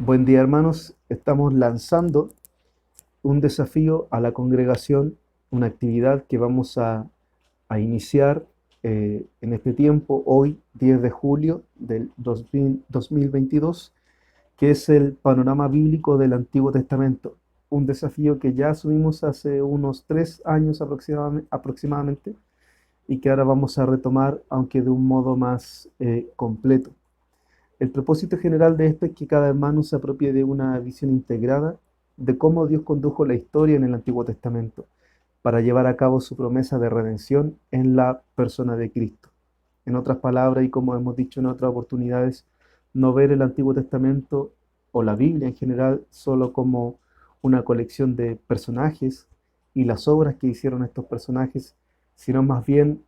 Buen día, hermanos. Estamos lanzando un desafío a la congregación, una actividad que vamos a iniciar en este tiempo, hoy, 10 de julio del 2022, que es el panorama bíblico del Antiguo Testamento. Un desafío que ya asumimos hace unos 3 años aproximadamente y que ahora vamos a retomar, aunque de un modo más completo. El propósito general de esto es que cada hermano se apropie de una visión integrada de cómo Dios condujo la historia en el Antiguo Testamento para llevar a cabo su promesa de redención en la persona de Cristo. En otras palabras, y como hemos dicho en otras oportunidades, no ver el Antiguo Testamento o la Biblia en general solo como una colección de personajes y las obras que hicieron estos personajes, sino más bien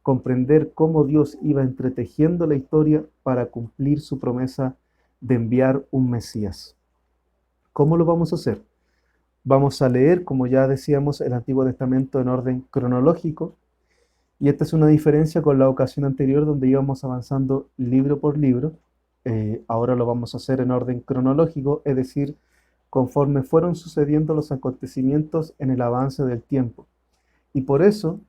comprender cómo Dios iba entretejiendo la historia para cumplir su promesa de enviar un Mesías. ¿Cómo lo vamos a hacer? Vamos a leer, como ya decíamos, el Antiguo Testamento en orden cronológico, y esta es una diferencia con la ocasión anterior donde íbamos avanzando libro por libro. Ahora lo vamos a hacer en orden cronológico, es decir, conforme fueron sucediendo los acontecimientos en el avance del tiempo. Y por eso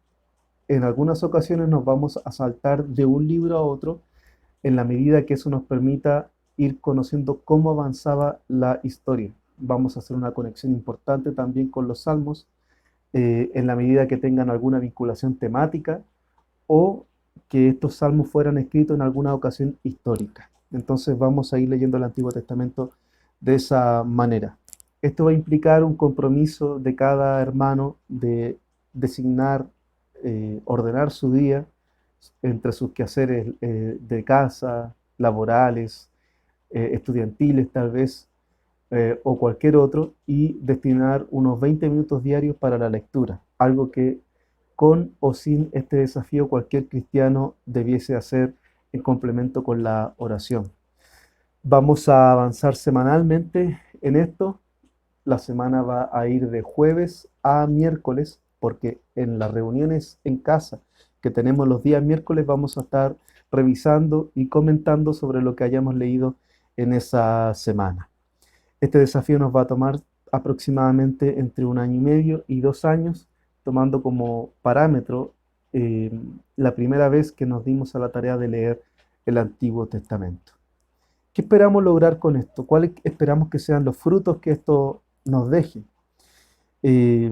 en algunas ocasiones nos vamos a saltar de un libro a otro en la medida que eso nos permita ir conociendo cómo avanzaba la historia. Vamos a hacer una conexión importante también con los salmos en la medida que tengan alguna vinculación temática o que estos salmos fueran escritos en alguna ocasión histórica. Entonces vamos a ir leyendo el Antiguo Testamento de esa manera. Esto va a implicar un compromiso de cada hermano de designar, ordenar su día entre sus quehaceres de casa, laborales, estudiantiles tal vez, o cualquier otro, y destinar unos 20 minutos diarios para la lectura, algo que con o sin este desafío cualquier cristiano debiese hacer en complemento con la oración. Vamos a avanzar semanalmente en esto. La semana va a ir de jueves a miércoles, porque en las reuniones en casa que tenemos los días miércoles vamos a estar revisando y comentando sobre lo que hayamos leído en esa semana. Este desafío nos va a tomar aproximadamente entre 1 año y medio y 2 años, tomando como parámetro eh, la primera vez que nos dimos a la tarea de leer el Antiguo Testamento. ¿Qué esperamos lograr con esto? ¿Cuáles esperamos que sean los frutos que esto nos deje? Eh,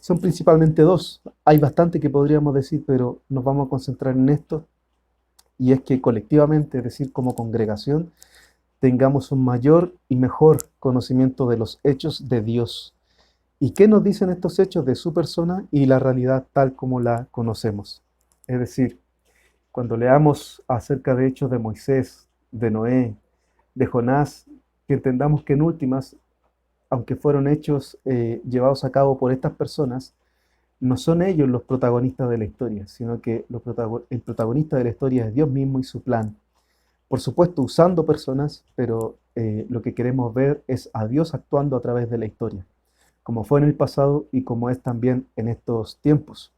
Son principalmente dos. Hay bastante que podríamos decir, pero nos vamos a concentrar en esto, y es que colectivamente, es decir, como congregación, tengamos un mayor y mejor conocimiento de los hechos de Dios. ¿Y qué nos dicen estos hechos de su persona y la realidad tal como la conocemos? Es decir, cuando leamos acerca de hechos de Moisés, de Noé, de Jonás, que entendamos que en últimas, aunque fueron hechos llevados a cabo por estas personas, no son ellos los protagonistas de la historia, sino que el protagonista de la historia es Dios mismo y su plan. Por supuesto, usando personas, pero lo que queremos ver es a Dios actuando a través de la historia, como fue en el pasado y como es también en estos tiempos.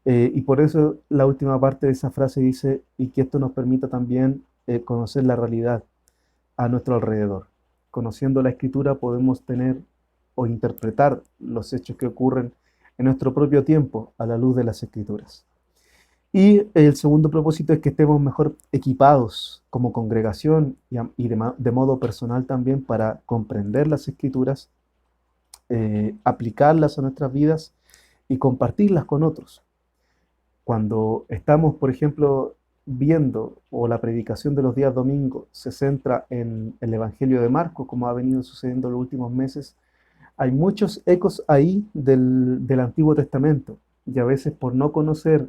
Y por eso la última parte de esa frase dice, y que esto nos permita también conocer la realidad a nuestro alrededor. Conociendo la escritura podemos tener o interpretar los hechos que ocurren en nuestro propio tiempo a la luz de las escrituras. Y el segundo propósito es que estemos mejor equipados como congregación y de modo personal también para comprender las escrituras, aplicarlas a nuestras vidas y compartirlas con otros. Cuando estamos, por ejemplo, viendo o la predicación de los días domingos se centra en el Evangelio de Marcos, como ha venido sucediendo en los últimos meses, hay muchos ecos ahí del Antiguo Testamento, y a veces por no conocer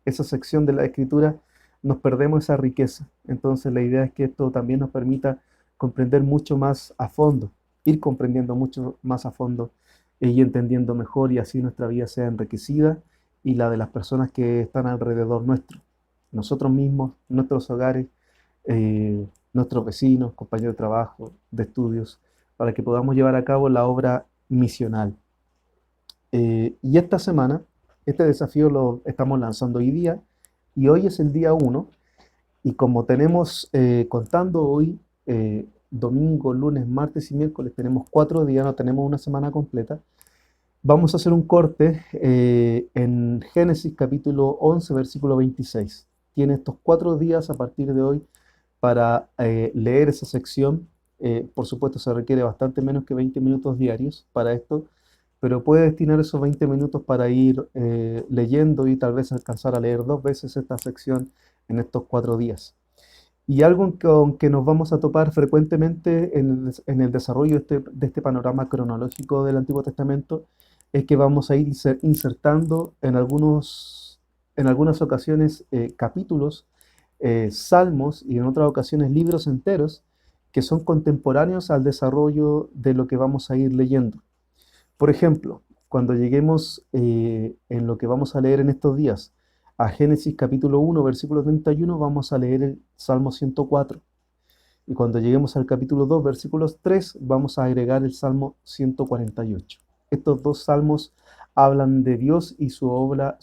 esa sección de la Escritura nos perdemos esa riqueza. Entonces la idea es que esto también nos permita comprender mucho más a fondo, ir comprendiendo mucho más a fondo y entendiendo mejor, y así nuestra vida sea enriquecida y la de las personas que están alrededor nuestro, nosotros mismos, nuestros hogares, nuestros vecinos, compañeros de trabajo, de estudios, para que podamos llevar a cabo la obra misional. Y esta semana, este desafío lo estamos lanzando hoy día, y hoy es el día 1, y como tenemos contando hoy domingo, lunes, martes y miércoles. Tenemos 4 días, no tenemos una semana completa. Vamos a hacer un corte en Génesis capítulo 11, versículo 26. Tiene estos 4 días a partir de hoy para leer esa sección. Por supuesto, se requiere bastante menos que 20 minutos diarios para esto, pero puede destinar esos 20 minutos para ir leyendo y tal vez alcanzar a leer 2 veces esta sección en estos 4 días. Y algo con que nos vamos a topar frecuentemente en el desarrollo de este panorama cronológico del Antiguo Testamento es que vamos a ir insertando en algunas ocasiones capítulos, salmos y en otras ocasiones libros enteros que son contemporáneos al desarrollo de lo que vamos a ir leyendo. Por ejemplo, cuando lleguemos en lo que vamos a leer en estos días a Génesis capítulo 1, versículo 31, vamos a leer el Salmo 104. Y cuando lleguemos al capítulo 2, versículos 3, vamos a agregar el Salmo 148. Estos dos salmos hablan de Dios y su obra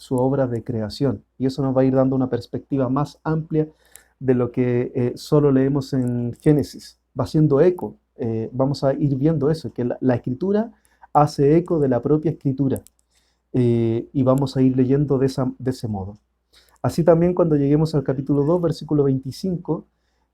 de creación. Y eso nos va a ir dando una perspectiva más amplia de lo que solo leemos en Génesis. Va haciendo eco. Vamos a ir viendo eso, que la escritura hace eco de la propia escritura. Y vamos a ir leyendo de ese modo. Así también cuando lleguemos al capítulo 2, versículo 25,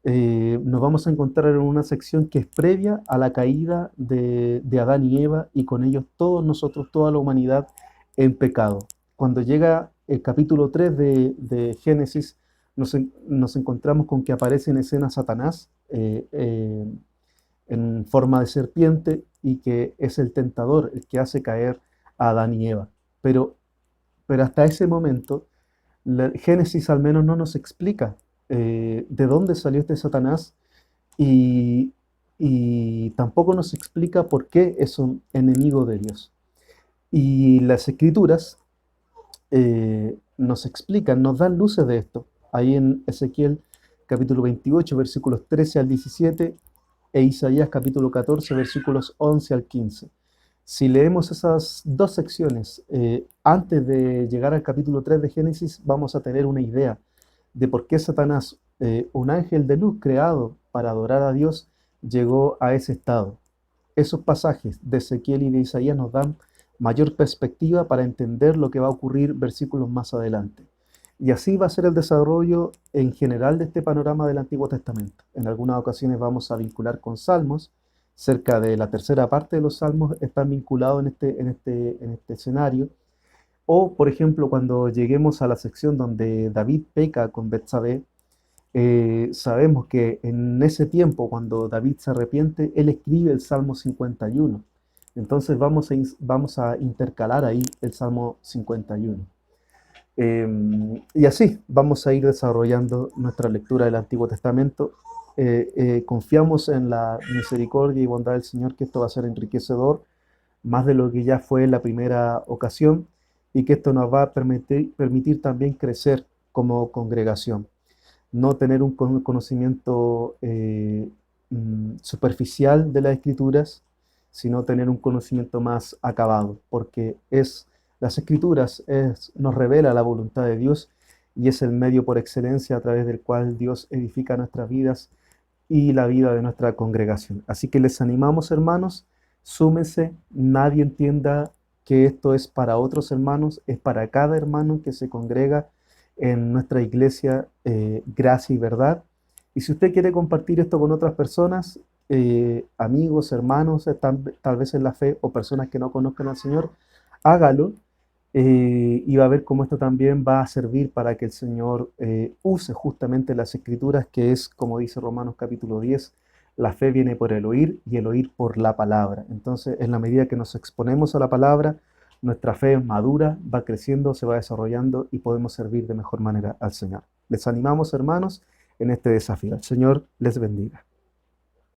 nos vamos a encontrar en una sección que es previa a la caída de Adán y Eva y con ellos todos nosotros, toda la humanidad en pecado. Cuando llega el capítulo 3 de Génesis, nos encontramos con que aparece en escena Satanás en forma de serpiente y que es el tentador el que hace caer a Adán y Eva. Pero hasta ese momento, Génesis al menos no nos explica de dónde salió este Satanás y tampoco nos explica por qué es un enemigo de Dios. Y las escrituras nos explican, nos dan luces de esto. Ahí en Ezequiel capítulo 28, versículos 13 al 17, e Isaías capítulo 14, versículos 11 al 15. Si leemos esas dos secciones antes de llegar al capítulo 3 de Génesis, vamos a tener una idea de por qué Satanás, un ángel de luz creado para adorar a Dios, llegó a ese estado. Esos pasajes de Ezequiel y de Isaías nos dan mayor perspectiva para entender lo que va a ocurrir versículos más adelante. Y así va a ser el desarrollo en general de este panorama del Antiguo Testamento. En algunas ocasiones vamos a vincular con salmos. Cerca de la tercera parte de los salmos están vinculados en este escenario. O, por ejemplo, cuando lleguemos a la sección donde David peca con Betsabé, sabemos que en ese tiempo, cuando David se arrepiente, él escribe el Salmo 51. Entonces vamos a intercalar ahí el Salmo 51. Y así vamos a ir desarrollando nuestra lectura del Antiguo Testamento. Confiamos en la misericordia y bondad del Señor, que esto va a ser enriquecedor, más de lo que ya fue en la primera ocasión, y que esto nos va a permitir también crecer como congregación. No tener un conocimiento superficial de las Escrituras, sino tener un conocimiento más acabado, porque las Escrituras nos revela la voluntad de Dios y es el medio por excelencia a través del cual Dios edifica nuestras vidas y la vida de nuestra congregación. Así que les animamos, hermanos, súmense, nadie entienda que esto es para otros hermanos, es para cada hermano que se congrega en nuestra iglesia, Gracia y Verdad. Y si usted quiere compartir esto con otras personas, amigos, hermanos, tal vez en la fe o personas que no conozcan al Señor, hágalo. Y va a ver cómo esto también va a servir para que el Señor use justamente las Escrituras, que es, como dice Romanos capítulo 10, la fe viene por el oír y el oír por la palabra. Entonces, en la medida que nos exponemos a la palabra, nuestra fe madura, va creciendo, se va desarrollando y podemos servir de mejor manera al Señor. Les animamos, hermanos, en este desafío. El Señor les bendiga.